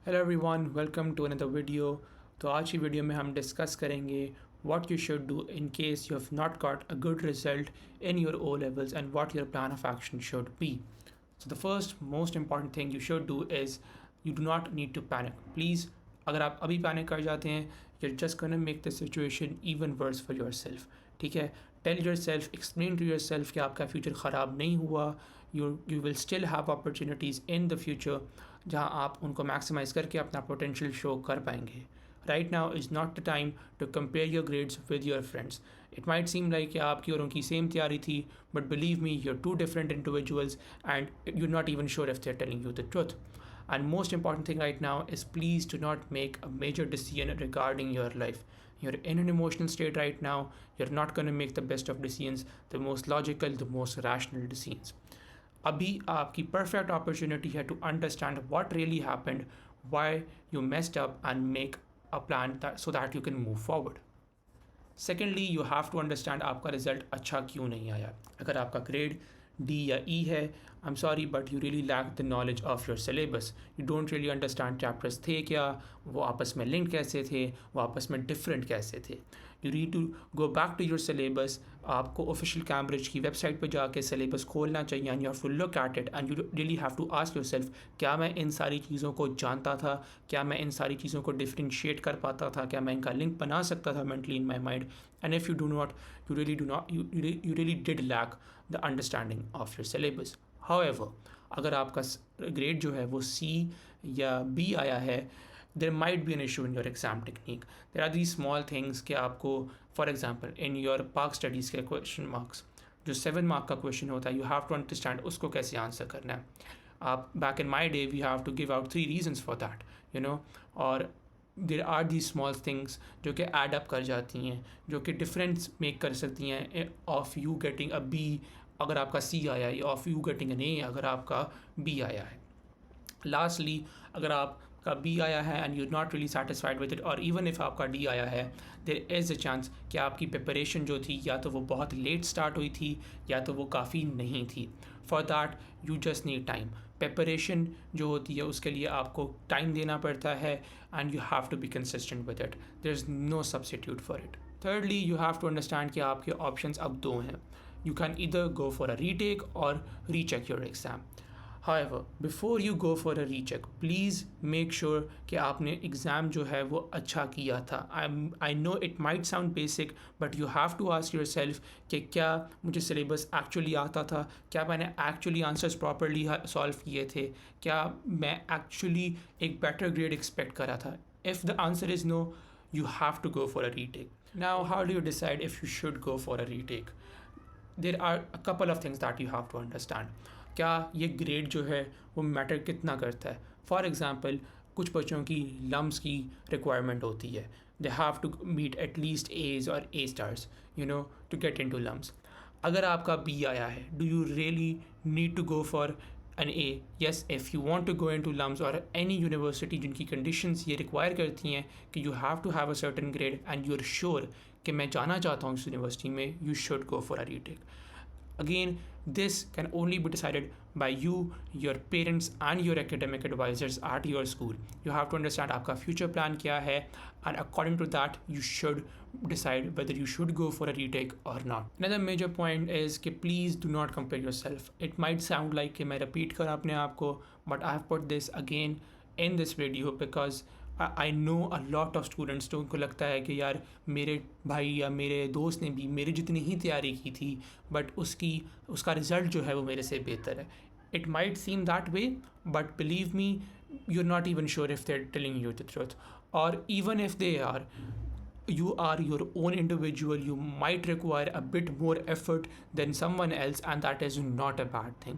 Hello everyone, welcome to another video. तो आज की वीडियो में हम डिस्कस करेंगे what you should do in case you have not got a good result in your O levels and what your plan of action should be. So the first most important thing you should do is you do not need to panic please. अगर आप अभी panic कर जाते हैं, you just gonna make the situation even worse for yourself. ठीक है, tell yourself, explain to yourself कि आपका फ्यूचर ख़राब नहीं हुआ। You will still have opportunities in the future जहाँ आप उनको मैक्सिमाइज़ करके अपना पोटेंशियल शो कर पाएंगे। Right now is not the time to compare your grades with your friends. It might seem like कि आपकी और उनकी सेम तैयारी थी, but believe me, you're two different individuals and you're not even sure if they're telling you the truth. And most important thing right now is please do not make a major decision regarding your life. You're in an emotional state right now. You're not going to make the best of decisions, the most logical, the most rational decisions. अभी आपकी perfect opportunity है to understand what really happened, why you messed up, and make a plan so that you can move forward. Secondly, you have to understand आपका result अच्छा क्यों नहीं आया। अगर आपका ग्रेड डी या ई है, I am sorry but you really lack the knowledge of your syllabus. You don't really understand chapters थे क्या, वो आपस में लिंक कैसे थे, वो आपस में डिफरेंट कैसे थे। You need to go back to your syllabus. आपको ऑफिशियल कैम्ब्रिज की वेबसाइट पर जाके सिलेबस खोलना चाहिए and you have to look at it and you really have to ask yourself, क्या मैं इन सारी चीज़ों को जानता था, क्या मैं इन सारी चीज़ों को डिफ्रेंशिएट कर पाता था, क्या मैं इनका लिंक बना सकता था mentally in my mind. And if you do not, you really do not you really did lack the understanding of your syllabus. However, अगर आपका ग्रेड जो है वो C या B आया है, there might be an issue in your exam technique. There are these small things कि आपको, for example, in your PARC studies के question marks, जो 7 मार्क का क्वेश्चन होता है, you have to understand उसको कैसे आंसर करना है। आप back in my day we have to give out 3 reasons for that, you know, और there are the small things जो कि एड अप कर जाती हैं, जो कि डिफरेंस मेक कर सकती हैं of you getting a B अगर आपका सी आया है, of you getting an A अगर आपका बी आया है। लास्टली, अगर आपका बी आया है and you not really satisfied with it, और इवन इफ़ आपका डी आया है, देर इज़ अ चांस कि आपकी प्रिपरेशन जो थी या तो वो बहुत लेट स्टार्ट हुई थी या तो वो काफ़ी नहीं थी। For that you just need time. Preparation जो होती है उसके लिए आपको टाइम देना पड़ता है and you have to be consistent with it. There is no substitute for it. Thirdly, you have to understand कि आपके ऑप्शंस अब दो हैं। You can either go for a retake or recheck your exam. However, before you go for a recheck, please make sure कि आपने exam जो है वो अच्छा किया था। I know it might sound basic, but you have to ask yourself कि क्या मुझे सिलेबस एक्चुअली आता था, क्या मैंने एक्चुअली आंसर्स प्रॉपरली सॉल्व किए थे, क्या मैं एक्चुअली एक बेटर ग्रेड एक्सपेक्ट करा था। If the answer is no, you have to go for a retake. Now, how do you decide if you should go for a retake? There are a couple of things that you have to understand. क्या ये grade जो है वो matter कितना करता है। For example, कुछ बच्चों की लम्स की रिक्वायरमेंट होती है, they have to meet at least A's or A stars, you know, to get into LUMS. अगर आपका बी आया है, do you really need to go for an A? Yes, if you want to go into LUMS or any university जिनकी conditions ये require करती हैं कि you have to have a certain grade and you are sure कि मैं जाना चाहता हूँ इस यूनिवर्सिटी में, you should go for a retake. Again, this can only be decided by you, your parents and your academic advisors at your school. You have to understand आपका future plan क्या है, and according to that you should decide whether you should go for a retake or not. Another major point is कि please do not compare yourself. It might sound like कि मैं repeat कर अपने आप को, but I have put this again in this video because I know a lot of students, तो उनको लगता है कि यार मेरे भाई या मेरे दोस्त ने भी मेरे जितनी ही तैयारी की थी, बट उसका रिज़ल्ट जो है वो मेरे से बेहतर है। It might seem that way, but believe me, you are not even sure if they are telling you the truth, और even if they are, you are your own individual. You might require a bit more effort than someone else, and that is not a bad thing.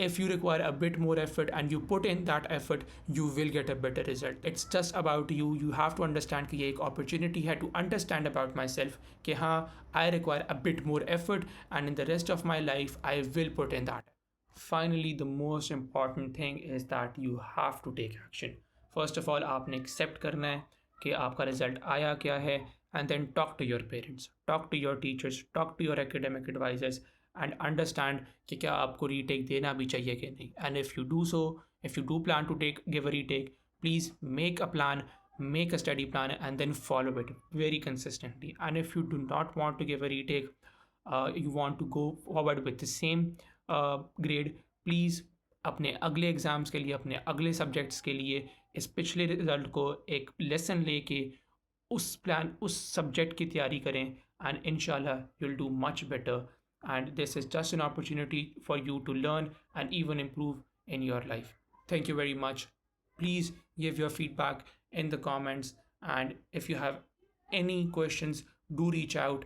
If you require a bit more effort and you put in that effort, you will get a better result. It's just about you. You have to understand कि ये एक opportunity है to understand about myself कि हाँ, I require a bit more effort and in the rest of my life I will put in that. Finally, the most important thing is that you have to take action. First of all, आपने accept करना है कि आपका result आया क्या है, and then talk to your parents, talk to your teachers, talk to your academic advisers and understand कि क्या आपको रीटेक देना भी चाहिए कि नहीं। And if you do so, if you do plan to take give a retake, Please make a plan, make a study plan, and then follow it very consistently. And if you do not want to give a retake, you want to go forward with the same grade, please अपने अगले exams के लिए, अपने अगले subjects के लिए इस पिछले रिजल्ट को एक लेसन लेके उस सब्जेक्ट की तैयारी करें, एंड इंशाल्लाह you'll do much better. And this is just an opportunity for you to learn and even improve in your life. Thank you very much. Please give your feedback in the comments, and if you have any questions, do reach out.